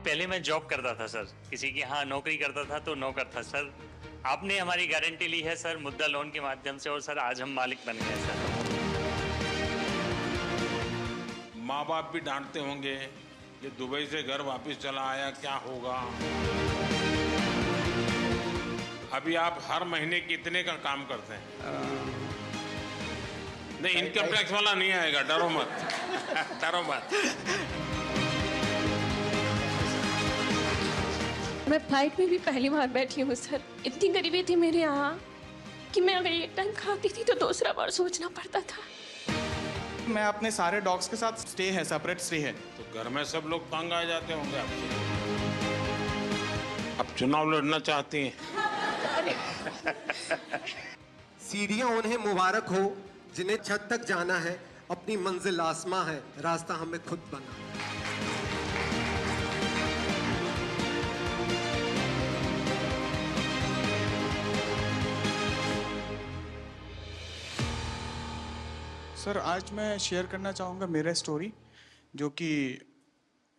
पहले मैं जॉब करता था सर, किसी की यहाँ नौकरी करता था तो नौकर था सर। आपने हमारी गारंटी ली है सर मुद्रा लोन के माध्यम से, और सर आज हम मालिक बन गए सर। माँ बाप भी डांटते होंगे, ये दुबई से घर वापस चला आया, क्या होगा। अभी आप हर महीने कितने का काम करते हैं? नहीं, इनकम टैक्स वाला नहीं आएगा, डरो मत। डरो मत। मैं फ्लाइट में भी पहली बार बैठी हूँ सर। इतनी गरीबी थी मेरे यहाँ कि मैं अगर एक टाइम खाती थी तो दूसरा बार सोचना पड़ता था। मैं अपने सारे डॉग्स के साथ स्टे है, सेपरेट स्टे है। तो घर में सब लोग तंग आ जाते होंगे आपसे। अब चुनाव लड़ना चाहती हैं। सीढ़ियां उन्हें मुबारक हो जिन्हें छत तक जाना है, अपनी मंजिल आसमां है, रास्ता हमें खुद बना। सर आज मैं शेयर करना चाहूँगा मेरा स्टोरी, जो कि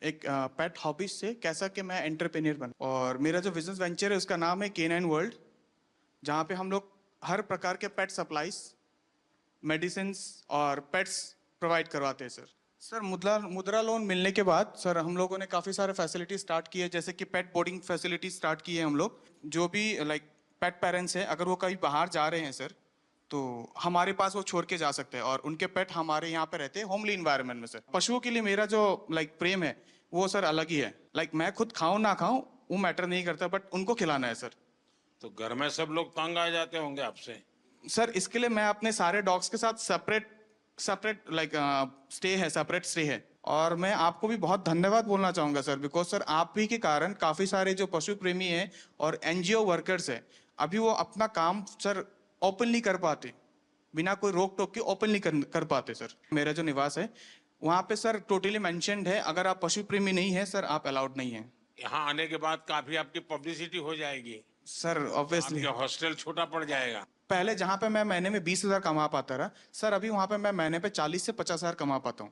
एक पेट हॉबीज से कैसा कि मैं एंटरप्रेन्योर बना। और मेरा जो बिजनेस वेंचर है उसका नाम है K9 वर्ल्ड, जहाँ पे हम लोग हर प्रकार के पेट सप्लाईज, मेडिसिन और पेट्स प्रोवाइड करवाते हैं सर मुद्रा लोन मिलने के बाद सर हम लोगों ने काफ़ी सारे फैसिलिटी स्टार्ट किए, जैसे कि पेट बोर्डिंग फैसिलिटी स्टार्ट की है हम लोग। जो भी पेट पेरेंट्स हैं, अगर वो कहीं बाहर जा रहे हैं सर, तो हमारे पास वो छोड़ के जा सकते हैं और उनके पेट हमारे यहाँ पे रहते हैं होमली इन्वायरमेंट में सर। पशुओं के लिए मेरा जो प्रेम है वो सर अलग ही है। मैं खुद खाऊं ना खाऊं वो मैटर नहीं करता, बट उनको खिलाना है सर। तो घर में सब लोग तंग आ जाते होंगे आपसे। सर इसके लिए मैं अपने सारे डॉग्स के साथ सेपरेट स्टे है, सेपरेट स्टे है। और मैं आपको भी बहुत धन्यवाद बोलना चाहूंगा सर, बिकॉज सर आप भी के कारण काफी सारे जो पशु प्रेमी हैं और NGO वर्कर्स हैं, अभी वो अपना काम सर ओपनली कर पाते, बिना कोई रोक टोक के ओपनली कर पाते सर। मेरा जो निवास है वहाँ पे सर टोटली मेंशन्ड है, अगर आप पशु प्रेमी नहीं है सर आप अलाउड नहीं है। यहाँ आने के बाद काफी आपकी पब्लिसिटी हो जाएगी सर ऑब्वियसली हॉस्टल छोटा पड़ जाएगा। पहले जहाँ पे मैं महीने में 20,000 कमा पाता रहा सर, अभी वहाँ पे मैं महीने पे 40 से 50,000 कमा पाता हूँ।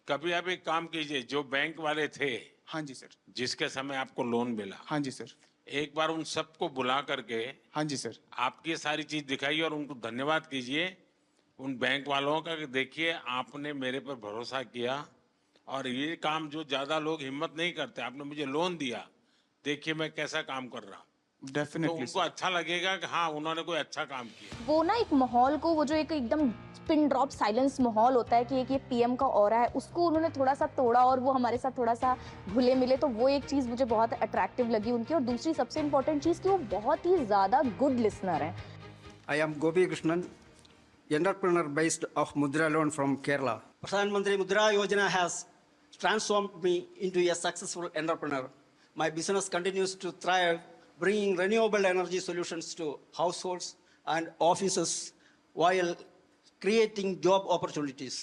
कभी आप एक काम कीजिए, जो बैंक वाले थे, हाँ जी सर, जिसके समय आपको लोन मिला, हाँ जी सर, एक बार उन सबको बुला करके हाँ जी सर, आपकी सारी चीज दिखाइए और उनको धन्यवाद कीजिए उन बैंक वालों का कि देखिए आपने मेरे पर भरोसा किया और ये काम जो ज्यादा लोग हिम्मत नहीं करते, आपने मुझे लोन दिया, देखिए मैं कैसा काम कर रहा हूँ। तो डेफिनेटली उनको अच्छा लगेगा कि हाँ उन्होंने कोई अच्छा काम किया। वो ना एक माहौल को, वो जो एक एकदम पिन ड्रॉप साइलेंस माहौल होता है कि एक ये PM का ऑरा है, उसको उन्होंने थोड़ा सा तोड़ा और वो हमारे साथ थोड़ा सा घुले मिले। तो वो एक चीज़ मुझे बहुत अट्रैक्टिव लगी उनकी। और दूसरी सबसे इम्पोर्टेंट चीज़ कि वो बहुत ही ज़्यादा गुड लिसनर हैं। I am Gopi Krishnan, entrepreneur based of Mudra Loan from Kerala. Pradhan Mantri Mudra Yojana has transformed me into a successful entrepreneur. My business continues to thrive, bringing renewable energy solutions to households and offices while creating job opportunities.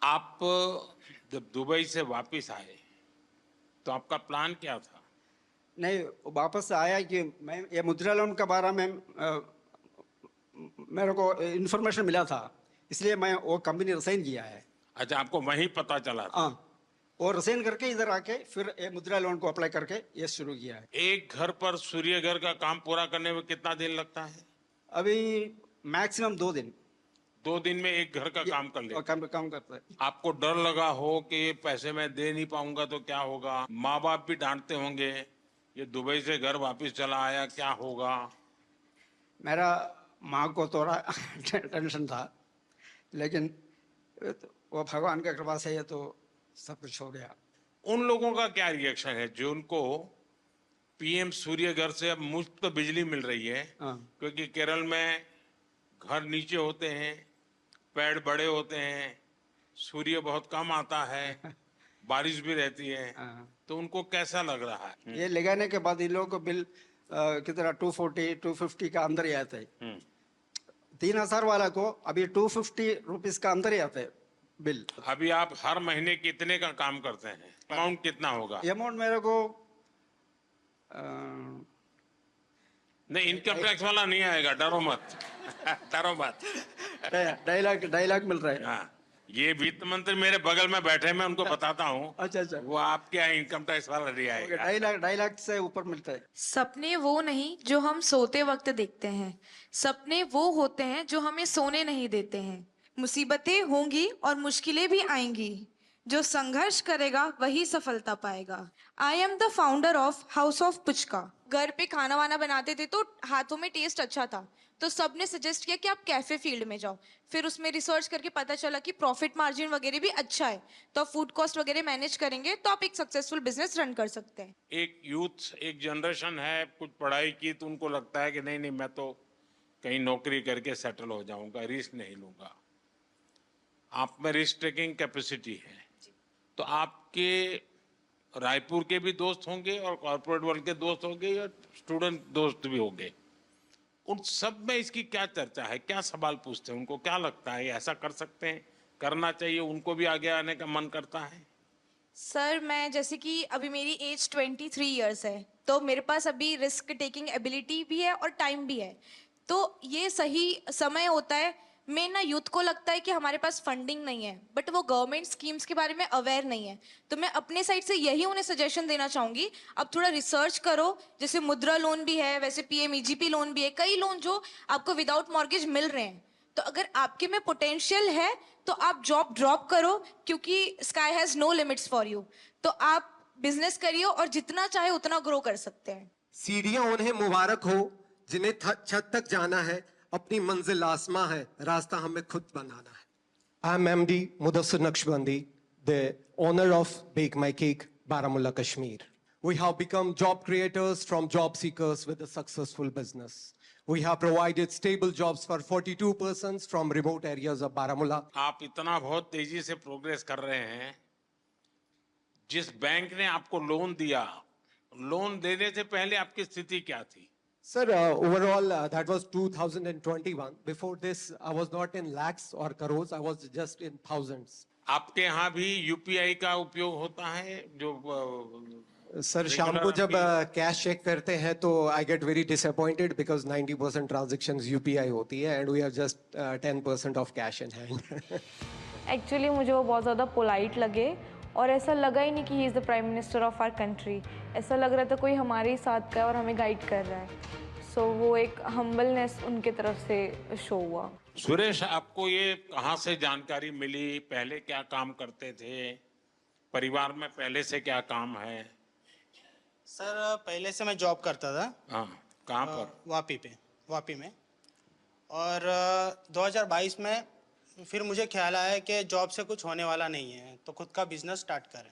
आप जब Dubai से वापस आए तो आपका plan क्या था? नहीं, वापस आया कि मैं ये मुद्रा लोन के बारे में मेरे को इन्फॉर्मेशन मिला था, इसलिए मैं वो कंपनी रिसाइन किया है। अच्छा, आपको वहीं पता चला था? हाँ, और रिसाइन करके इधर आके फिर ये मुद्रा लोन को अप्लाई करके ये शुरू किया है। एक घर पर सूर्य घर का काम पूरा करने में कितना दिन लगता है? अभी मैक्सिमम 2 दिन। 2 दिन में एक घर का काम कर ले। काम करता है। आपको डर लगा हो कि ये पैसे मैं दे नहीं पाऊंगा तो क्या होगा? माँ बाप भी डांटते होंगे, ये दुबई से घर वापस चला आया, क्या होगा? मेरा माँ को थोड़ा टेंशन था, लेकिन वो भगवान की कृपा से ये तो सब कुछ हो गया। उन लोगों का क्या रिएक्शन है जो उनको PM सूर्य घर से अब मुफ्त बिजली मिल रही है? क्योंकि केरल में घर नीचे होते हैं, पेड़ बड़े होते हैं, सूर्य बहुत कम आता है, बारिश भी रहती है, तो उनको कैसा लग रहा है? ये लगाने के बाद इन लोगों को बिल कितना 240-250 का अंदर ही आता है। 3,000 वाला को अभी 250 रुपीज का अंदर ही आता है बिल। अभी आप हर महीने कितने का काम करते हैं? अमाउंट कितना होगा? अमाउंट मेरे को नहीं, इनकम टैक्स वाला नहीं आएगा, डरो मत। डरो मत। 2.5 लाख मिल रहा है। हाँ, ये वित्त मंत्री मेरे बगल में बैठे, मैं उनको बताता हूँ। अच्छा अच्छा, वो आपके यहाँ इनकम टैक्स वाला नहीं आएगा। 2.5 लाख से ऊपर मिलता है। सपने वो नहीं जो हम सोते वक्त देखते हैं, सपने वो होते हैं जो हमें सोने नहीं देते हैं। मुसीबतें होंगी और मुश्किलें भी आएंगी, जो संघर्ष करेगा वही सफलता पाएगा। I am the founder of house of puchka. घर पे खाना वाना बनाते थे तो हाथों में टेस्ट अच्छा था, तो सबने सजेस्ट किया कि आप कैफे फील्ड में जाओ। फिर उसमें रिसर्च करके पता चला कि प्रॉफिट मार्जिन वगैरह भी अच्छा है, तो आप फूड कॉस्ट वगैरह मैनेज करेंगे तो आप एक सक्सेसफुल बिजनेस रन कर सकते हैं। एक यूथ, एक जनरेशन है, कुछ पढ़ाई की तो उनको लगता है कि नहीं नहीं, मैं तो कहीं नौकरी करके सेटल हो जाऊंगा, रिस्क नहीं लूंगा। आप में रिस्क टेकिंग कैपेसिटी है, तो आपके रायपुर के भी दोस्त होंगे और कॉर्पोरेट वर्ल्ड के दोस्त होंगे या स्टूडेंट दोस्त भी होंगे। उन सब में इसकी क्या चर्चा है, क्या सवाल पूछते हैं, उनको क्या लगता है ऐसा कर सकते हैं, करना चाहिए, उनको भी आगे आने का मन करता है? सर मैं जैसे कि अभी मेरी एज 23 इयर्स है, तो मेरे पास अभी रिस्क टेकिंग एबिलिटी भी है और टाइम भी है, तो ये सही समय होता है। मेन ना यूथ को लगता है कि हमारे पास फंडिंग नहीं है, बट वो गवर्नमेंट स्कीम्स के बारे में अवेयर नहीं है, तो मैं अपने साइड से यही उन्हें सजेशन देना चाहूंगी, अब थोड़ा रिसर्च करो। जैसे मुद्रा लोन भी है, वैसे PMEGP लोन भी है, कई लोन जो आपको विदाउट मॉर्गेज मिल रहे हैं। तो अगर आपके में पोटेंशियल है तो आप जॉब ड्रॉप करो, क्योंकि sky has no limits for you. तो आप बिजनेस करिए और जितना चाहे उतना ग्रो कर सकते हैं। सीढ़ियां उन्हें मुबारक हो जिन्हें छत तक जाना है, अपनी मंजिल आसमां है, रास्ता हमें खुद बनाना है। I am MD Mudassir Naqshbandi, the owner of Bake My Cake, Baramulla, Kashmir. We have become job creators from job seekers with a successful business. We have provided stable jobs for 42 persons from remote areas of Baramulla. आप इतना बहुत तेजी से progress कर रहे हैं, जिस bank ने आपको लोन दिया, लोन देने से पहले आपकी स्थिति क्या थी? Sir, overall, that was 2021. Before this, I was not in lakhs or crores. I was just in thousands. आपके यहाँ भी UPI का उपयोग होता है? जो सर शाम को जब कैश चेक करते हैं तो I get very disappointed because 90% transactions UPI होती है and we have just 10% of cash in hand. Actually मुझे वो बहुत ज़्यादा पोलाइट लगे और ऐसा लगा ही नहीं कि he is the prime minister of our country. ऐसा लग रहा था कोई हमारे ही साथ का है और हमें गाइड कर रहा है। सो वो एक हम्बलनेस उनके तरफ से शो हुआ। सुरेश, आपको ये कहाँ से जानकारी मिली? पहले क्या काम करते थे? परिवार में पहले से क्या काम है? सर पहले से मैं जॉब करता था। हाँ, कहाँ पर? वापी में। और 2022 में फिर मुझे ख्याल आया कि जॉब से कुछ होने वाला नहीं है, तो खुद का बिजनेस स्टार्ट करें।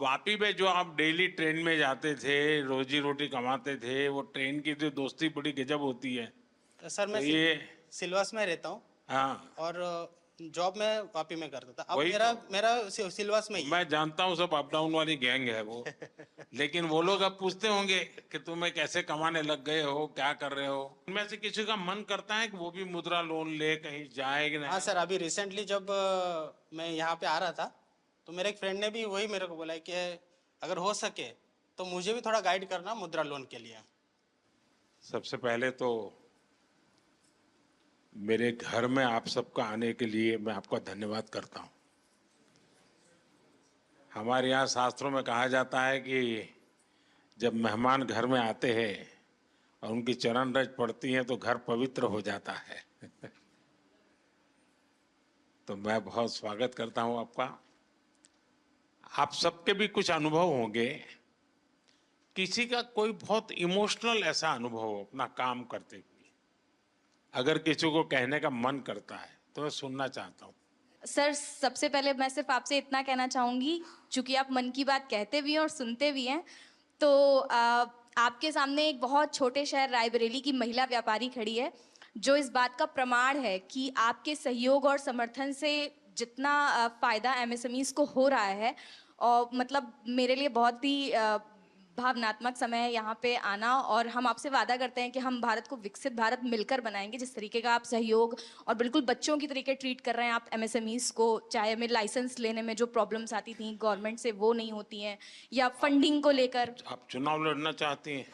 वापी में जो आप डेली ट्रेन में जाते थे, रोजी रोटी कमाते थे, वो ट्रेन की जो दोस्ती बड़ी गजब होती है। तो सर मैं तो ये सिलवास में रहता हूँ। हाँ, और जॉब में वापी में करता था। अब वही मेरा सिलवास में ही है। मैं जानता हूँ, सब अप डाउन वाली गैंग है वो। लेकिन वो लोग अब पूछते होंगे कि तुम्हें कैसे कमाने लग गए हो, क्या कर रहे हो? उनमें से किसी का मन करता है कि वो भी मुद्रा लोन ले कहीं जाए कि नहीं? हाँ सर, अभी रिसेंटली जब मैं यहाँ पे आ रहा था तो मेरे एक फ्रेंड ने भी वही मेरे को बोला कि अगर हो सके तो मुझे भी थोड़ा गाइड करना मुद्रा लोन के लिए। सबसे पहले तो मेरे घर में आप सबका आने के लिए मैं आपका धन्यवाद करता हूँ। हमारे यहाँ शास्त्रों में कहा जाता है कि जब मेहमान घर में आते हैं और उनकी चरण रज पड़ती है तो घर पवित्र हो जाता है। तो मैं बहुत स्वागत करता हूँ आपका। आप सबके भी कुछ अनुभव होंगे, किसी का कोई बहुत इमोशनल ऐसा अनुभव हो अपना काम करते हुए, अगर किसी को कहने का मन करता है तो मैं सुनना चाहता हूँ। सर सबसे पहले मैं सिर्फ आपसे इतना कहना चाहूँगी, चूँकि आप मन की बात कहते भी हैं और सुनते भी हैं, तो आपके सामने एक बहुत छोटे शहर रायबरेली की महिला व्यापारी खड़ी है, जो इस बात का प्रमाण है कि आपके सहयोग और समर्थन से जितना फ़ायदा MSMEs को हो रहा है, और मतलब मेरे लिए बहुत ही भावनात्मक समय है यहाँ पे आना। और हम आपसे वादा करते हैं कि हम भारत को विकसित भारत मिलकर बनाएंगे। जिस तरीके का आप सहयोग और बिल्कुल बच्चों की तरीके ट्रीट कर रहे हैं आप MSMEs को, चाहे हमें लाइसेंस लेने में जो प्रॉब्लम्स आती थी गवर्नमेंट से वो नहीं होती हैं, या फंडिंग को लेकर। आप चुनाव लड़ना चाहती हैं?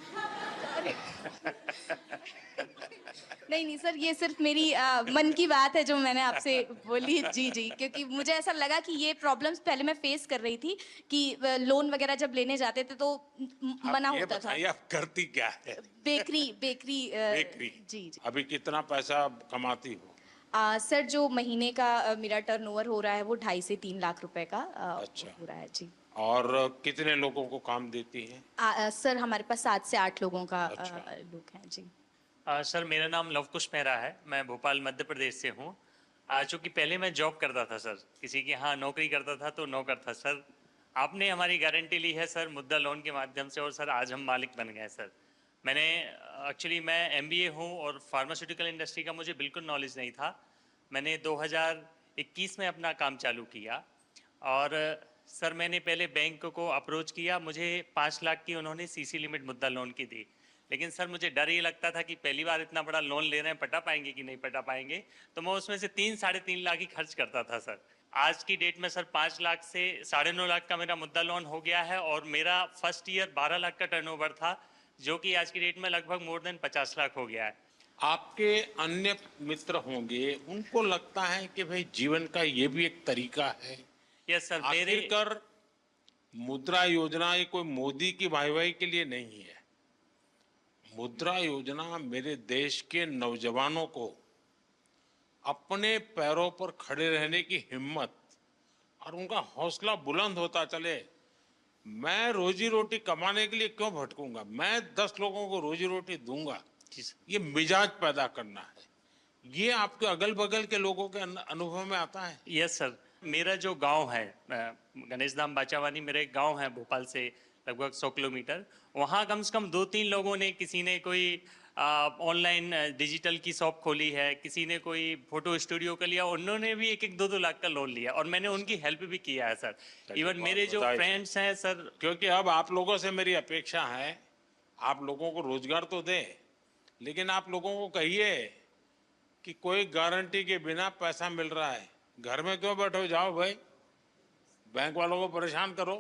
नहीं नहीं सर, ये सिर्फ मेरी मन की बात है जो मैंने आपसे बोली। जी जी, क्योंकि मुझे ऐसा लगा कि ये प्रॉब्लम्स पहले मैं फेस कर रही थी कि लोन वगैरह जब लेने जाते थे तो मना ये होता था। बताइए आप करती क्या है? Bakery bakery bakery. जी जी। अभी कितना पैसा कमाती हो? सर जो महीने का मेरा टर्नओवर हो रहा है वो 2.5 से 3 लाख रुपए का अच्छा। हो रहा है जी। और कितने लोगों को काम देती है? सर हमारे पास 7 से 8 लोगों का अच्छा। लोग हैं जी। सर मेरा नाम लवकुश मेहरा है, मैं भोपाल मध्य प्रदेश से हूँ। चूँकि पहले मैं जॉब करता था सर, किसी के यहाँ नौकरी करता था तो नौकर था सर। आपने हमारी गारंटी ली है सर मुद्रा लोन के माध्यम से, और सर आज हम मालिक बन गए सर। मैंने एक्चुअली मैं MBA हूँ और फार्मास्यूटिकल इंडस्ट्री का मुझे बिल्कुल नॉलेज नहीं था। मैंने 2021 में अपना काम चालू किया और सर मैंने पहले बैंक को अप्रोच किया, मुझे 5 लाख की उन्होंने CC लिमिट मुद्रा लोन की दी। लेकिन सर मुझे डर ये लगता था कि पहली बार इतना बड़ा लोन ले रहे हैं, पटा पाएंगे कि नहीं पटा पाएंगे, तो मैं उसमें से 3-3.5 लाख ही खर्च करता था सर। आज की डेट में सर 5 लाख से 9.5 लाख का मेरा मुद्रा लोन हो गया है और मेरा फर्स्ट ईयर 12 लाख का टर्नओवर था, जो कि आज की डेट में लगभग मोर देन 50 लाख हो गया है। आपके अन्य मित्र होंगे, उनको लगता है कि भाई जीवन का ये भी एक तरीका है। यस सर, मेरे आखिरकार मुद्रा योजना ये कोई मोदी की वाहवाही के लिए नहीं है। मुद्रा योजना मेरे देश के नौजवानों को अपने पैरों पर खड़े रहने की हिम्मत और उनका हौसला बुलंद होता चले। मैं रोजी रोटी कमाने के लिए क्यों भटकूंगा, मैं 10 लोगों को रोजी रोटी दूंगा, ये मिजाज पैदा करना है। ये आपके अगल बगल के लोगों के अनुभव में आता है? यस सर, मेरा जो गांव है गणेश धाम बाचावानी, मेरा एक गांव है भोपाल से लगभग 100 किलोमीटर। वहाँ कम से कम 2-3 लोगों ने, किसी ने कोई ऑनलाइन डिजिटल की शॉप खोली है, किसी ने कोई फोटो स्टूडियो का लिया, उन्होंने भी 1-1, 2-2 लाख का लोन लिया और मैंने उनकी हेल्प भी किया है सर। इवन मेरे जो फ्रेंड्स हैं सर, क्योंकि अब आप लोगों से मेरी अपेक्षा है, आप लोगों को रोजगार तो दे, लेकिन आप लोगों को कहिए कि कोई गारंटी के बिना पैसा मिल रहा है, घर में क्यों बैठो, जाओ भाई बैंक वालों को परेशान करो।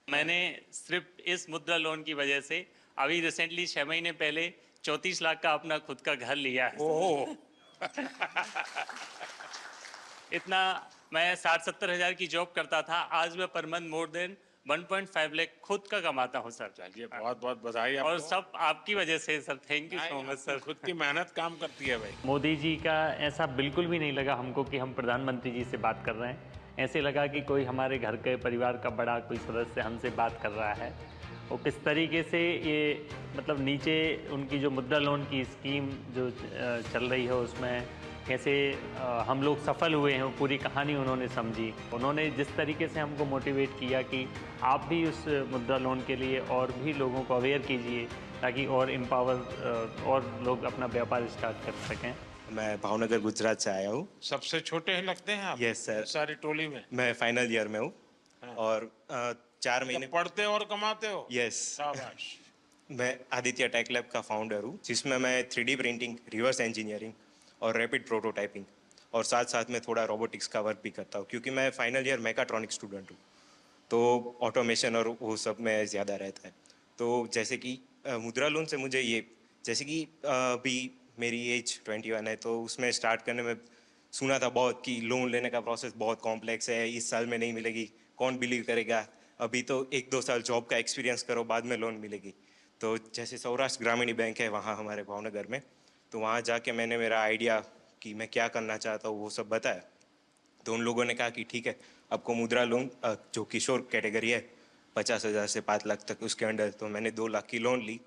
मैंने सिर्फ इस मुद्रा लोन की वजह से अभी रिसेंटली 6 महीने पहले 34 लाख का अपना खुद का घर लिया है। ओह इतना मैं 60-70 हज़ार की जॉब करता था, आज मैं per month more than 1.5 lakh खुद का कमाता हूँ सर। चलिए बहुत बहुत बधाई आपको। और सब आपकी वजह से sir, thank you so much sir. खुद की मेहनत काम करती है भाई। मोदी जी का ऐसा बिल्कुल भी नहीं लगा हमको कि हम प्रधानमंत्री जी से बात कर रहे हैं। ऐसे लगा कि कोई हमारे घर के परिवार का बड़ा कोई सदस्य हमसे बात कर रहा है। और किस तरीके से ये मतलब नीचे उनकी जो मुद्रा लोन की स्कीम जो चल रही है उसमें कैसे हम लोग सफल हुए हैं, वो पूरी कहानी उन्होंने समझी। उन्होंने जिस तरीके से हमको मोटिवेट किया कि आप भी उस मुद्रा लोन के लिए और भी लोगों को अवेयर कीजिए ताकि और एम्पावर और लोग अपना व्यापार स्टार्ट कर सकें। मैं भावनगर गुजरात से आया हूँ। सबसे छोटे हैं लगते हैं आप? Yes sir. सारी टोली में मैं फाइनल ईयर में हूँ। हाँ। और 4 महीने पढ़ते और कमाते हो? यस। शाबाश। मैं आदित्य टेक लैब का फाउंडर हूँ, जिसमें मैं 3D प्रिंटिंग, रिवर्स इंजीनियरिंग और रैपिड प्रोटोटाइपिंग और साथ साथ में थोड़ा रोबोटिक्स का वर्क भी करता हूँ, क्योंकि मैं फाइनल ईयर मैकाट्रॉनिक स्टूडेंट हूँ, तो ऑटोमेशन और वो सब में ज़्यादा रहता है। तो जैसे कि मुद्रा लोन से मुझे ये, जैसे कि अभी मेरी एज 21 है, तो उसमें स्टार्ट करने में सुना था बहुत कि लोन लेने का प्रोसेस बहुत कॉम्प्लेक्स है, इस साल में नहीं मिलेगी, कौन बिलीव करेगा, अभी तो 1-2 साल जॉब का एक्सपीरियंस करो बाद में लोन मिलेगी। तो जैसे सौराष्ट्र ग्रामीण बैंक है वहाँ हमारे भावनगर में, तो वहाँ जाके मैंने मेरा आइडिया कि मैं क्या करना चाहता हूँ वो सब बताया। तो उन लोगों ने कहा कि ठीक है, आपको मुद्रा लोन जो किशोर कैटेगरी है 50,000 से 5 लाख तक उसके अंडर, तो मैंने 2 लाख की लोन ली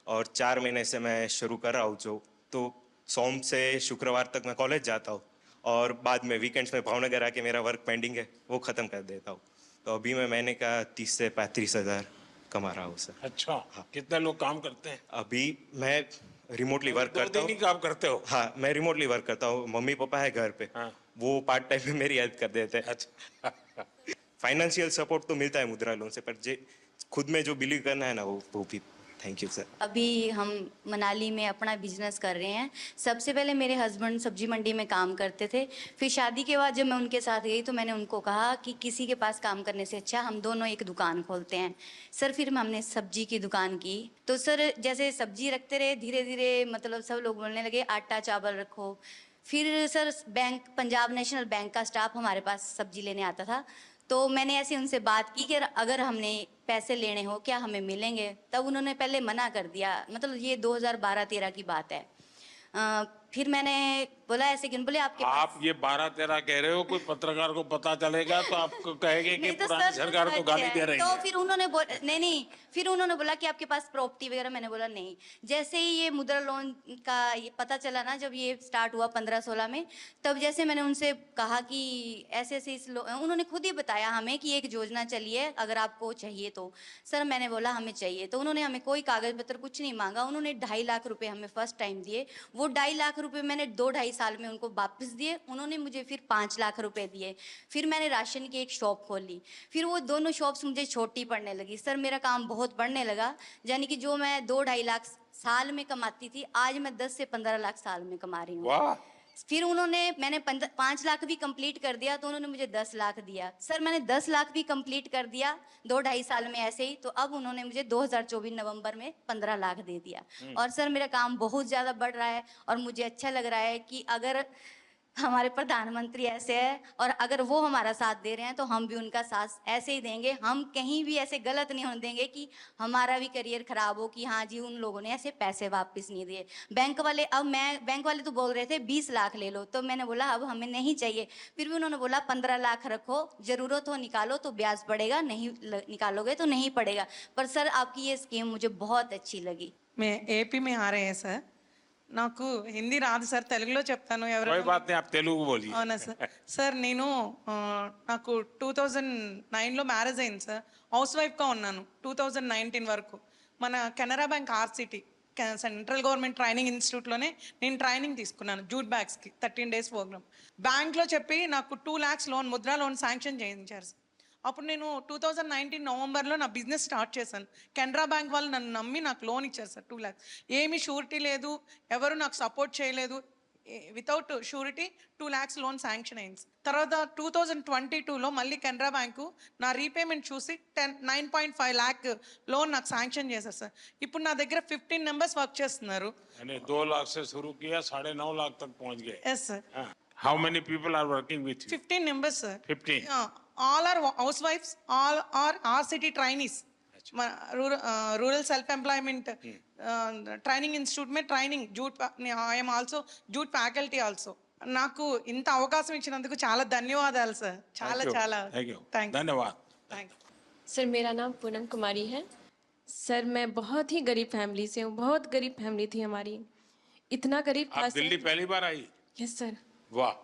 और 4 महीने से मैं शुरू कर रहा हूँ। जो तो सोम से शुक्रवार तक मैं कॉलेज जाता हूँ और बाद में वीकेंड्स में भावनगर आके मेरा वर्क पेंडिंग है वो ख़त्म कर देता हूँ। तो अभी मैं महीने का 30 से 35 हज़ार कमा रहा हूँ सर। अच्छा। हाँ। कितने लोग काम करते हैं? अभी मैं रिमोटली वर्क करता हूँ। 2 दिन ही काम करते हो? हाँ, मैं रिमोटली वर्क करता हूँ। मम्मी पापा है घर पे। हाँ। वो पार्ट टाइम में मेरी हेल्प कर देते हैं। अच्छा। फाइनेंशियल सपोर्ट तो मिलता है मुद्रा लोन से, पर जे खुद में जो बिलीव करना है ना वो भी थैंक यू सर। अभी हम मनाली में अपना बिजनेस कर रहे हैं। सबसे पहले मेरे हस्बैंड सब्जी मंडी में काम करते थे। फिर शादी के बाद जब मैं उनके साथ गई तो मैंने उनको कहा कि किसी के पास काम करने से अच्छा हम दोनों एक दुकान खोलते हैं। सर फिर हमने सब्जी की दुकान की। तो सर जैसे सब्जी रखते रहे, धीरे धीरे मतलब सब लोग बोलने लगे आटा चावल रखो। फिर sir bank, Punjab national bank का स्टाफ हमारे पास सब्जी लेने आता था। तो मैंने ऐसे उनसे बात की कि अगर हमने पैसे लेने हो क्या हमें मिलेंगे? तब उन्होंने पहले मना कर दिया। मतलब ये 2012-13 की बात है। फिर मैंने बोला ऐसे क्यों? बोले आपके आप ये 12-13 कह रहे हो, कोई पत्रकार को पता चलेगा तो आपको कहेंगे कि तो पुरानी सरकार को गाली दे रही तो है। फिर उन्होंने नहीं, फिर उन्होंने बोला कि आपके पास प्रॉपर्टी वगैरह। मैंने बोला नहीं। जैसे ही ये मुद्रा लोन का ये पता चला ना, जब ये स्टार्ट हुआ 15-16 में, तब जैसे मैंने उनसे कहा कि ऐसे ऐसे उन्होंने खुद ही बताया हमें कि एक योजना चली है, अगर आपको चाहिए तो। सर मैंने बोला हमें चाहिए, तो उन्होंने हमें कोई कागज पत्र कुछ नहीं मांगा। उन्होंने 2.5 लाख रुपए हमें फर्स्ट टाइम दिए। वो 2.5 लाख रुपए मैंने 2-2.5 साल में उनको वापस दिए। उन्होंने मुझे फिर 5 लाख रुपए दिए। फिर मैंने राशन की एक शॉप खोली। फिर वो दोनों शॉप्स मुझे छोटी पड़ने लगी। सर मेरा काम बहुत बढ़ने लगा। यानी कि जो मैं 2-2.5 लाख साल में कमाती थी, आज मैं 10 से 15 लाख साल में कमा रही हूँ। वाह। फिर मैंने 5 लाख भी कंप्लीट कर दिया तो उन्होंने मुझे 10 लाख दिया। सर मैंने 10 लाख भी कंप्लीट कर दिया 2-2.5 साल में ऐसे ही। तो अब उन्होंने मुझे 2024 नवंबर में 15 लाख दे दिया। और सर मेरा काम बहुत ज़्यादा बढ़ रहा है और मुझे अच्छा लग रहा है कि अगर हमारे प्रधानमंत्री ऐसे है और अगर वो हमारा साथ दे रहे हैं तो हम भी उनका साथ ऐसे ही देंगे। हम कहीं भी ऐसे गलत नहीं होने देंगे कि हमारा भी करियर खराब हो कि हाँ जी उन लोगों ने ऐसे पैसे वापस नहीं दिए। बैंक वाले तो बोल रहे थे 20 लाख ले लो, तो मैंने बोला अब हमें नहीं चाहिए। फिर भी उन्होंने बोला 15 लाख रखो, जरूरत हो निकालो तो ब्याज पड़ेगा, नहीं निकालोगे तो नहीं पड़ेगा। पर सर आपकी ये स्कीम मुझे बहुत अच्छी लगी। मैं एपी में आ रहे हैं सर। నాకు హిందీ రాదు సార్, తెలుగులో చెప్తాను. कोई बात नहीं, आप तेलुगु बोलिए. అవునా సార్? సార్ నేను నాకు 2009లో మ్యారేజ్ అయింది సార్. హౌస్ వైఫ్గా ఉన్నాను 2019 వరకు. మన Canara bank RCT central government training ఇన్స్టిట్యూట్లోనే నేను ట్రైనింగ్ తీసుకున్నాను జూట్ బ్యాగ్స్కి 13 days ప్రోగ్రామ్. బ్యాంక్లో చెప్పి నాకు 2 lakhs loan, Mudra loan sanction చేయించారు సార్. అప్పుడు నేను 2019 నవంబర్లో నా బిజినెస్ స్టార్ట్ చేశాను. కెనరా బ్యాంక్ వాళ్ళు నన్ను నమ్మి నాకు లోన్ ఇచ్చారు సార్ 2 lakhs. ఏమీ షూరిటీ లేదు, ఎవరు నాకు సపోర్ట్ చేయలేదు. Without surety 2 lakhs loan sanction అయింది. తర్వాత 2022లో మళ్ళీ కెనరా బ్యాంకు నా రీపేమెంట్ చూసి 9.5 lakh లోన్ నాకు శాంక్షన్ చేశారు సార్. ఇప్పుడు నా దగ్గర 15 members వర్క్ చేస్తున్నారు. 2 लाख से शुरू किया, 9.5 लाख तक पहुंच गए. Yes sir. How many people are working with you? 15 members sir. 15. All are housewives, all are RCT trainees. Rural self employment training institute में training jute. I am also jute faculty also. నాకు ఇంత అవకాశం ఇచ్చినందుకు చాలా ధన్యవాదాలు sir. చాలా చాలా धन्यवाद. Thank you. सर मेरा नाम पूनम कुमारी है। सर मैं बहुत ही गरीब फैमिली से हूँ, बहुत गरीब फैमिली थी हमारी। इतना गरीब था आप दिल्ली पहली बार आई? Yes sir. वाह।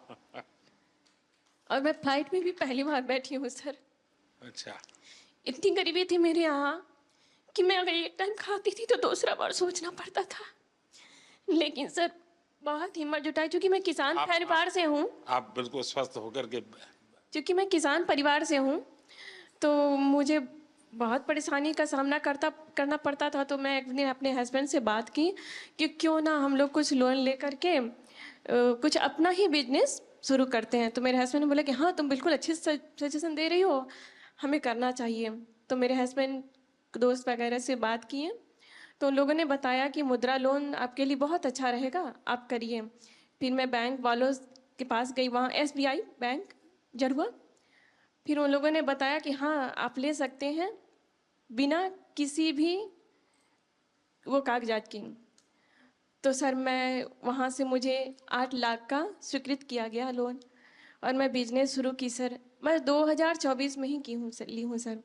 और मैं फ्लाइट में भी पहली बार बैठी हूँ सर। अच्छा। इतनी गरीबी थी मेरे यहाँ कि मैं अगर एक टाइम खाती थी तो दूसरा बार सोचना पड़ता था। लेकिन सर बहुत हिम्मत जुटाई, क्योंकि मैं किसान परिवार से हूँ। आप बिल्कुल स्वस्थ होकर के, क्योंकि मैं किसान परिवार से हूँ तो मुझे बहुत परेशानी का सामना करना पड़ता था। तो मैं एक दिन अपने हस्बैंड से बात की कि क्यों ना हम लोग कुछ लोन लेकर के कुछ अपना ही बिजनेस शुरू करते हैं। तो मेरे हस्बैंड ने बोला कि हाँ तुम बिल्कुल अच्छे सजेशन दे रही हो, हमें करना चाहिए। तो मेरे हस्बैंड दोस्त वगैरह से बात किए तो उन लोगों ने बताया कि मुद्रा लोन आपके लिए बहुत अच्छा रहेगा, आप करिए। फिर मैं बैंक वालों के पास गई, वहाँ SBI बैंक जरुआ। फिर उन लोगों ने बताया कि हाँ आप ले सकते हैं बिना किसी भी वो कागजात की। तो सर मैं वहाँ से मुझे 8 लाख का स्वीकृत किया गया लोन और मैं बिजनेस शुरू की सर। मैं 2024 में ही ली हूँ सर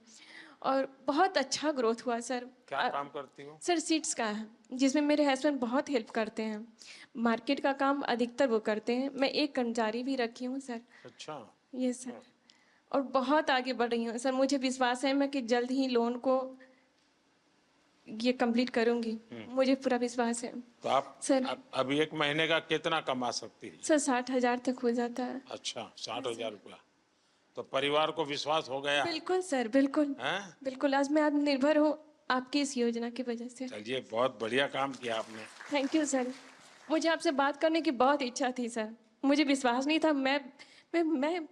और बहुत अच्छा ग्रोथ हुआ सर। क्या काम करती हो? सर सीड्स का है, जिसमें मेरे हस्बैंड बहुत हेल्प करते हैं। मार्केट का काम अधिकतर वो करते हैं, मैं एक कर्मचारी भी रखी हूँ सर। अच्छा। ये सर, और बहुत आगे बढ़ रही हूँ सर। मुझे विश्वास है मैं कि जल्द ही लोन को ये कंप्लीट करूंगी, मुझे पूरा विश्वास है। तो आप सर अभी 1 महीने का कितना कमा सकती है? सर 60,000 तक हो जाता है। अच्छा, 60,000 रुपया। तो परिवार को विश्वास हो गया? बिल्कुल सर, बिल्कुल हैं? बिल्कुल। आज मैं आत्मनिर्भर हूँ आपकी इस योजना की वजह से। चलिए, बहुत बढ़िया काम किया आपने। Thank you sir. मुझे आपसे बात करने की बहुत इच्छा थी सर। मुझे विश्वास नहीं था मैं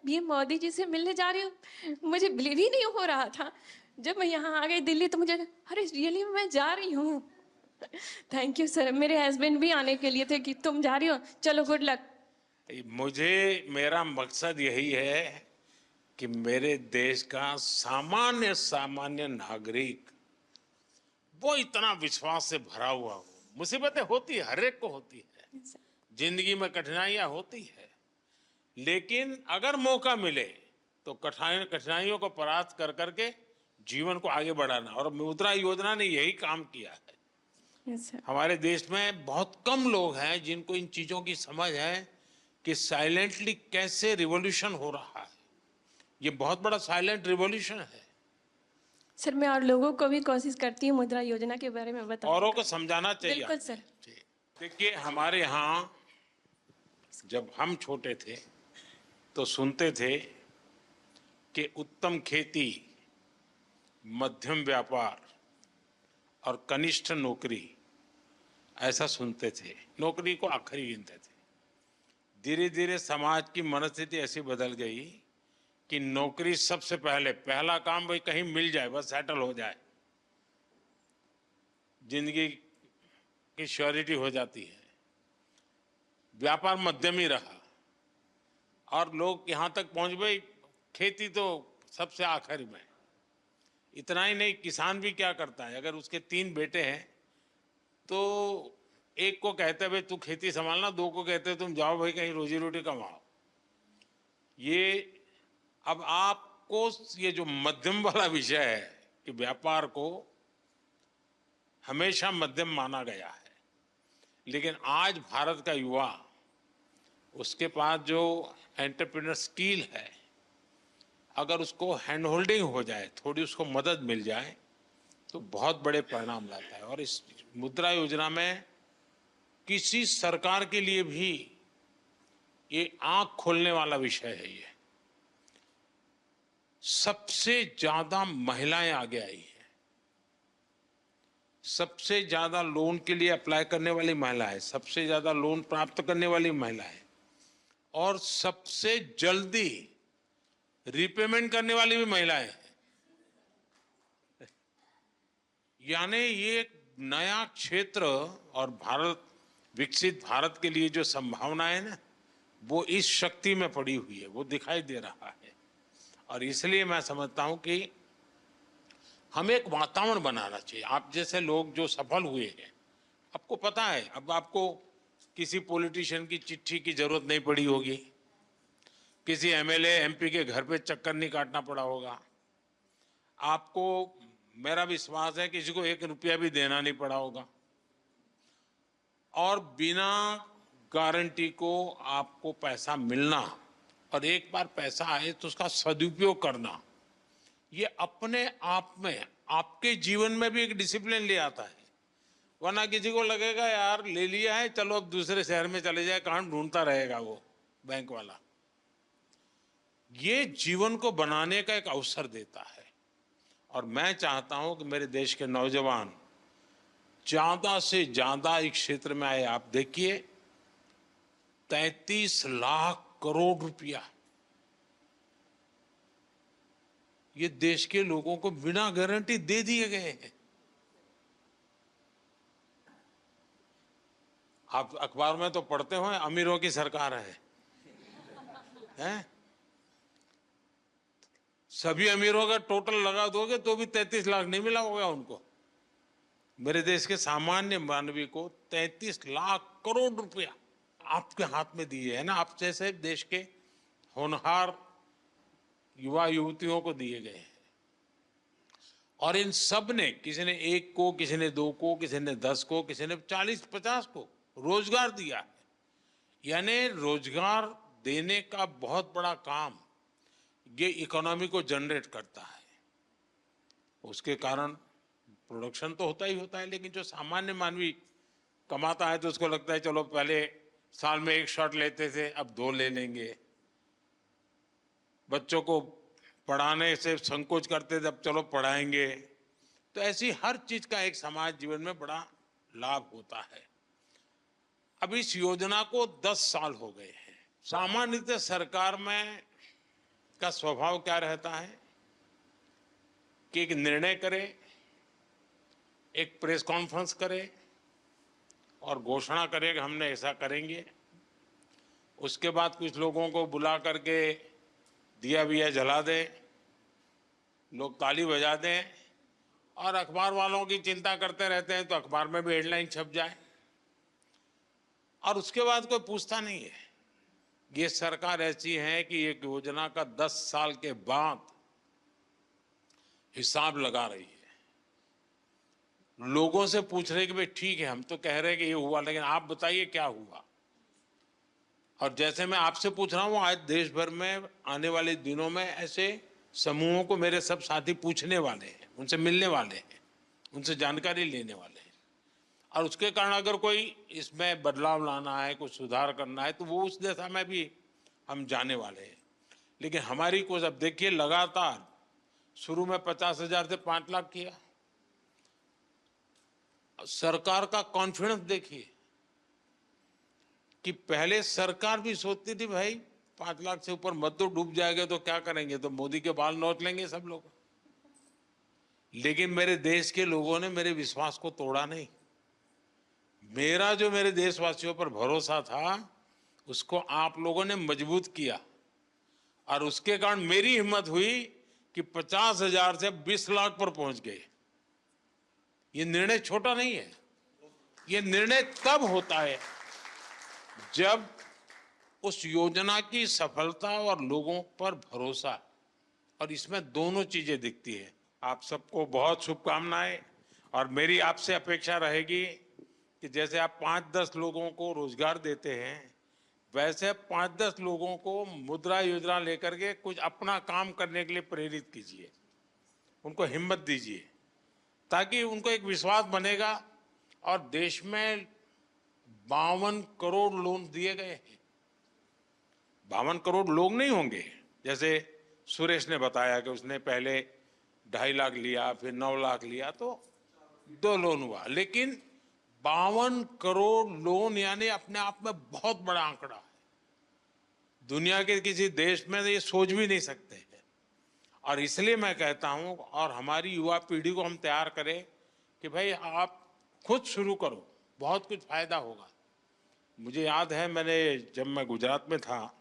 ये मोदी जी से मिलने जा रही हूँ। मुझे बिलीव ही नहीं हो रहा था। जब मैं यहाँ आ गई दिल्ली तो मुझे अरे रियली मैं जा रही हूँ। Thank you sir. मेरे हस्बैंड भी आने के लिए थे कि तुम जा रही हो, चलो गुड लक। मेरा मकसद यही है कि मेरे देश का सामान्य सामान्य नागरिक वो इतना विश्वास से भरा हुआ हो। मुसीबतें होती है, हर एक को होती है, जिंदगी में कठिनाइयां होती है, लेकिन अगर मौका मिले तो कठिनाइयों को परास्त कर करके जीवन को आगे बढ़ाना, और मुद्रा योजना ने यही काम किया है। Yes sir. हमारे देश में बहुत कम लोग हैं जिनको इन चीजों की समझ है कि साइलेंटली कैसे रिवॉल्यूशन हो रहा है। ये बहुत बड़ा साइलेंट रिवॉल्यूशन है। सर मैं और लोगों को भी कोशिश करती हूँ मुद्रा योजना के बारे में बताने औरों का। को समझाना चाहिए। बिल्कुल सर। देखिए, हमारे यहाँ जब हम छोटे थे तो सुनते थे कि उत्तम खेती, मध्यम व्यापार और कनिष्ठ नौकरी, ऐसा सुनते थे। नौकरी को आखिरी गिनते थे। धीरे धीरे समाज की मनस्थिति ऐसी बदल गई कि नौकरी सबसे पहले, पहला काम भाई कहीं मिल जाए, बस सेटल हो जाए, जिंदगी की श्योरिटी हो जाती है। व्यापार मध्यम ही रहा और लोग यहाँ तक पहुंच गए, खेती तो सबसे आखिर में। इतना ही नहीं, किसान भी क्या करता है, अगर उसके 3 बेटे हैं तो एक को कहते हैं भाई तू खेती संभालना, 2 को कहते हैं तुम जाओ भाई कहीं रोजी रोटी कमाओ। ये अब आपको ये जो मध्यम वाला विषय है कि व्यापार को हमेशा मध्यम माना गया है, लेकिन आज भारत का युवा, उसके पास जो एंटरप्रेन्योर स्किल है, अगर उसको हैंड होल्डिंग हो जाए, थोड़ी उसको मदद मिल जाए तो बहुत बड़े परिणाम लाता है। और इस मुद्रा योजना में किसी सरकार के लिए भी ये आंख खोलने वाला विषय है। ये सबसे ज्यादा महिलाएं आगे आई हैं, सबसे ज्यादा लोन के लिए अप्लाई करने वाली महिला है, सबसे ज्यादा लोन प्राप्त करने वाली महिला है, और सबसे जल्दी रिपेमेंट करने वाली भी महिलाएं हैं। यानी ये एक नया क्षेत्र, और भारत, विकसित भारत के लिए जो संभावना है ना, वो इस शक्ति में पड़ी हुई है, वो दिखाई दे रहा है। और इसलिए मैं समझता हूं कि हमें एक वातावरण बनाना चाहिए। आप जैसे लोग जो सफल हुए हैं, आपको पता है, अब आपको किसी पॉलिटिशियन की चिट्ठी की जरूरत नहीं पड़ी होगी, किसी एमएलए एमपी के घर पे चक्कर नहीं काटना पड़ा होगा, आपको, मेरा विश्वास है, किसी को 1 रुपया भी देना नहीं पड़ा होगा, और बिना गारंटी को आपको पैसा मिलना, और एक बार पैसा आए तो उसका सदुपयोग करना, ये अपने आप में आपके जीवन में भी एक डिसिप्लिन ले आता है। वरना किसी को लगेगा यार ले लिया है, चलो अब दूसरे शहर में चले जाए, कहाँ ढूंढता रहेगा वो बैंक वाला। ये जीवन को बनाने का एक अवसर देता है। और मैं चाहता हूं कि मेरे देश के नौजवान ज्यादा से ज्यादा इस क्षेत्र में आए। आप देखिए, 33 लाख करोड़ रुपया ये देश के लोगों को बिना गारंटी दे दिए गए हैं। आप अखबार में तो पढ़ते हो अमीरों की सरकार है, हैं? सभी अमीरों का टोटल लगा दोगे तो भी 33 लाख नहीं मिला होगा उनको। मेरे देश के सामान्य मानवी को 33 लाख करोड़ रुपया आपके हाथ में दिए है ना, आप जैसे देश के होनहार युवा युवतियों को दिए गए हैं। और इन सब ने, किसी ने 1 को, किसी ने 2 को, किसी ने 10 को, किसी ने 40-50 को रोजगार दिया है। यानी रोजगार देने का बहुत बड़ा काम ये इकोनॉमी को जनरेट करता है। उसके कारण प्रोडक्शन तो होता ही होता है, लेकिन जो सामान्य मानवी कमाता है तो उसको लगता है चलो पहले साल में 1 शॉट लेते थे, अब 2 ले लेंगे। बच्चों को पढ़ाने से संकोच करते थे, अब चलो पढ़ाएंगे। तो ऐसी हर चीज का एक समाज जीवन में बड़ा लाभ होता है। अब इस योजना को 10 साल हो गए हैं। सामान्यतः सरकार में का स्वभाव क्या रहता है कि एक निर्णय करे, एक प्रेस कॉन्फ्रेंस करे और घोषणा करे कि हमने ऐसा करेंगे। उसके बाद कुछ लोगों को बुला करके दिया विया जला दें, लोग ताली बजा दें और अखबार वालों की चिंता करते रहते हैं तो अखबार में भी हेडलाइन छप जाए और उसके बाद कोई पूछता नहीं है। ये सरकार ऐसी है कि एक योजना का 10 साल के बाद हिसाब लगा रही है, लोगों से पूछ रहे कि भाई ठीक है हम तो कह रहे हैं कि ये हुआ, लेकिन आप बताइए क्या हुआ। और जैसे मैं आपसे पूछ रहा हूं, आज देश भर में आने वाले दिनों में ऐसे समूहों को मेरे सब साथी पूछने वाले हैं, उनसे मिलने वाले हैं, उनसे जानकारी लेने वाले हैं। और उसके कारण अगर कोई इसमें बदलाव लाना है, कुछ सुधार करना है, तो वो उस दिशा में भी हम जाने वाले हैं। लेकिन हमारी कोशिश, अब देखिए लगातार शुरू में 50,000 से 5 लाख किया। सरकार का कॉन्फिडेंस देखिए कि पहले सरकार भी सोचती थी भाई 5 लाख से ऊपर मत तो डूब जाएगा तो क्या करेंगे, तो मोदी के बाल नोच लेंगे सब लोग। लेकिन मेरे देश के लोगों ने मेरे विश्वास को तोड़ा नहीं। मेरा जो मेरे देशवासियों पर भरोसा था उसको आप लोगों ने मजबूत किया और उसके कारण मेरी हिम्मत हुई कि 50,000 से 20 लाख पर पहुंच गए। ये निर्णय छोटा नहीं है। ये निर्णय तब होता है जब उस योजना की सफलता और लोगों पर भरोसा, और इसमें दोनों चीजें दिखती है। आप सबको बहुत शुभकामनाएं और मेरी आपसे अपेक्षा रहेगी कि जैसे आप 5-10 लोगों को रोजगार देते हैं, वैसे 5-10 लोगों को मुद्रा योजना लेकर के कुछ अपना काम करने के लिए प्रेरित कीजिए, उनको हिम्मत दीजिए, ताकि उनको एक विश्वास बनेगा। और देश में 52 करोड़ लोन दिए गए हैं। 52 करोड़ लोग नहीं होंगे, जैसे सुरेश ने बताया कि उसने पहले 2.5 लाख लिया, फिर 9 लाख लिया, तो 2 लोन हुआ। लेकिन 52 करोड़ लोन यानी अपने आप में बहुत बड़ा आंकड़ा है। दुनिया के किसी देश में ये सोच भी नहीं सकते हैं। और इसलिए मैं कहता हूं, और हमारी युवा पीढ़ी को हम तैयार करें कि भाई आप खुद शुरू करो, बहुत कुछ फायदा होगा। मुझे याद है जब मैं गुजरात में था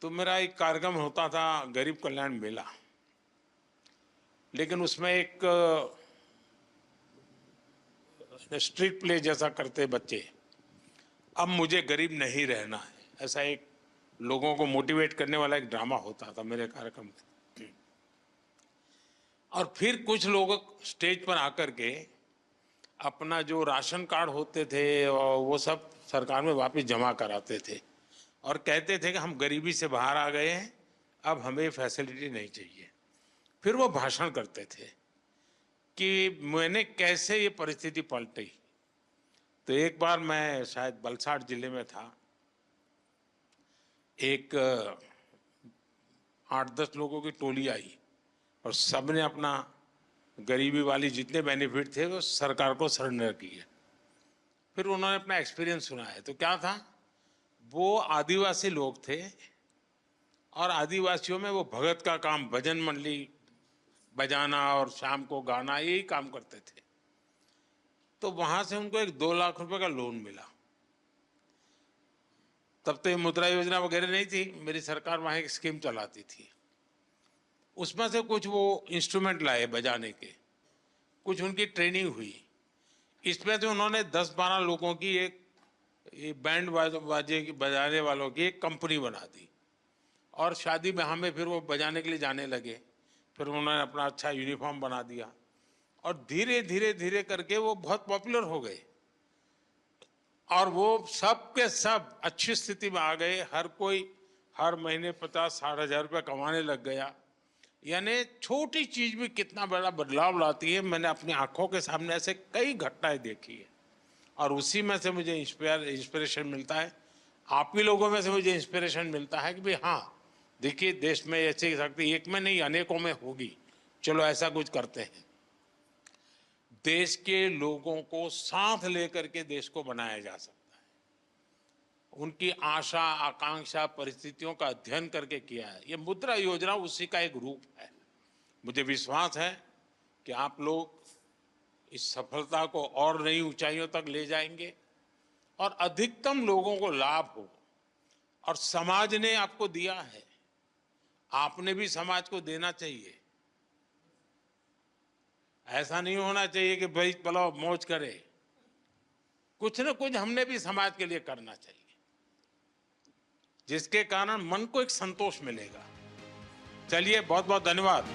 तो मेरा एक कार्यक्रम होता था, गरीब कल्याण मेला। लेकिन उसमें एक स्ट्रीट प्ले जैसा करते बच्चे, अब मुझे गरीब नहीं रहना है, ऐसा एक लोगों को मोटिवेट करने वाला एक ड्रामा होता था मेरे कार्यक्रम में। और फिर कुछ लोग स्टेज पर आकर के अपना जो राशन कार्ड होते थे और वो सब सरकार में वापस जमा कराते थे और कहते थे कि हम गरीबी से बाहर आ गए हैं, अब हमें फैसिलिटी नहीं चाहिए। फिर वो भाषण करते थे कि मैंने कैसे ये परिस्थिति पलटी। तो एक बार मैं शायद वलसाड़ जिले में था, एक 8-10 लोगों की टोली आई और सबने अपना गरीबी वाली जितने बेनिफिट थे वो सरकार को सरेंडर किए। फिर उन्होंने अपना एक्सपीरियंस सुनाया। तो क्या था, वो आदिवासी लोग थे और आदिवासियों में वो भगत का काम, भजन मंडली बजाना और शाम को गाना, यही काम करते थे। तो वहां से उनको एक 2 लाख रुपए का लोन मिला। तब तो ये मुद्रा योजना वगैरह नहीं थी, मेरी सरकार वहां एक स्कीम चलाती थी। उसमें से कुछ वो इंस्ट्रूमेंट लाए बजाने के, कुछ उनकी ट्रेनिंग हुई। इसमें से उन्होंने 10-12 लोगों की एक बैंड बाजे की बजाने वालों की एक कंपनी बना दी और शादी ब्याह में फिर वो बजाने के लिए जाने लगे। फिर उन्होंने अपना अच्छा यूनिफॉर्म बना दिया और धीरे धीरे धीरे करके वो बहुत पॉपुलर हो गए और वो सब के सब अच्छी स्थिति में आ गए। हर कोई हर महीने 50-60 हज़ार रुपये कमाने लग गया। यानी छोटी चीज भी कितना बड़ा बदलाव लाती है। मैंने अपनी आंखों के सामने ऐसे कई घटनाएं देखी है और उसी में से मुझे इंस्पिरेशन मिलता है। आप ही लोगों में से मुझे इंस्पिरेशन मिलता है कि भाई हाँ, देखिए देश में ऐसी शक्ति एक में नहीं अनेकों में होगी चलो ऐसा कुछ करते हैं, देश के लोगों को साथ लेकर के देश को बनाया जा सकता है। उनकी आशा आकांक्षा परिस्थितियों का अध्ययन करके किया है। ये मुद्रा योजना उसी का एक रूप है। मुझे विश्वास है कि आप लोग इस सफलता को और नई ऊंचाइयों तक ले जाएंगे और अधिकतम लोगों को लाभ हो। और समाज ने आपको दिया है, आपने भी समाज को देना चाहिए। ऐसा नहीं होना चाहिए कि भाई चलो मौज करे, कुछ न कुछ हमने भी समाज के लिए करना चाहिए, जिसके कारण मन को एक संतोष मिलेगा। चलिए, बहुत बहुत धन्यवाद।